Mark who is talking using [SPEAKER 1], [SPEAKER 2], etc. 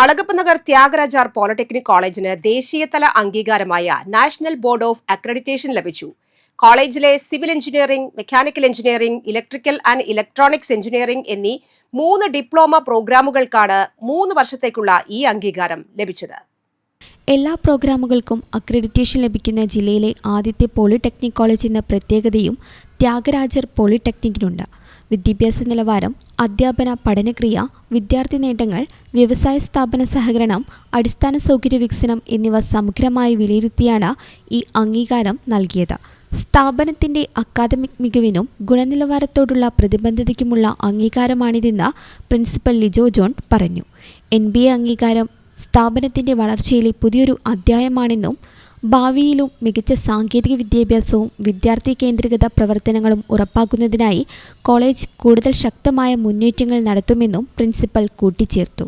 [SPEAKER 1] Alagappanagar ത്യാഗരാജാർ polytechnic കോളേജിന് ദേശീയതല അംഗീകാരമായ national board of accreditation ലഭിച്ചു. കോളേജിലെ civil engineering, mechanical engineering, electrical and electronics engineering എന്നീ 3 diploma പ്രോഗ്രാമുകൾക്കാണ് 3 വർഷത്തേക്കുള്ള ഈ അംഗീകാരം ലഭിച്ചത്.
[SPEAKER 2] എല്ലാ പ്രോഗ്രാമുകൾക്കും അക്രഡിറ്റേഷൻ ലഭിക്കുന്ന ജില്ലയിലെ ആദ്യത്തെ പോളിടെക്നിക് കോളേജ് എന്ന പ്രത്യേകതയും ത്യാഗരാജർ പോളിടെക്നിക്കിനുണ്ട്. വിദ്യാഭ്യാസ നിലവാരം, അധ്യാപന പഠനക്രിയ, വിദ്യാർത്ഥി നേട്ടങ്ങൾ, വ്യവസായ സ്ഥാപന സഹകരണം, അടിസ്ഥാന സൗകര്യ വികസനം എന്നിവ സമഗ്രമായി വിലയിരുത്തിയാണ് ഈ അംഗീകാരം നൽകിയത്. സ്ഥാപനത്തിൻ്റെ അക്കാദമിക് മികവിനും ഗുണനിലവാരത്തോടുള്ള പ്രതിബദ്ധതയ്ക്കുമുള്ള അംഗീകാരമാണിതെന്ന് പ്രിൻസിപ്പൽ ലിജോ ജോൺ പറഞ്ഞു. NBA അംഗീകാരം സ്ഥാപനത്തിൻ്റെ വളർച്ചയിലെ പുതിയൊരു അധ്യായമാണെന്നും ഭാവിയിലും മികച്ച സാങ്കേതിക വിദ്യാഭ്യാസവും വിദ്യാർത്ഥി കേന്ദ്രീകൃത പ്രവർത്തനങ്ങളും ഉറപ്പാക്കുന്നതിനായി കോളേജ് കൂടുതൽ ശക്തമായ മുന്നേറ്റങ്ങൾ നടത്തുമെന്നും പ്രിൻസിപ്പൽ കൂട്ടിച്ചേർത്തു.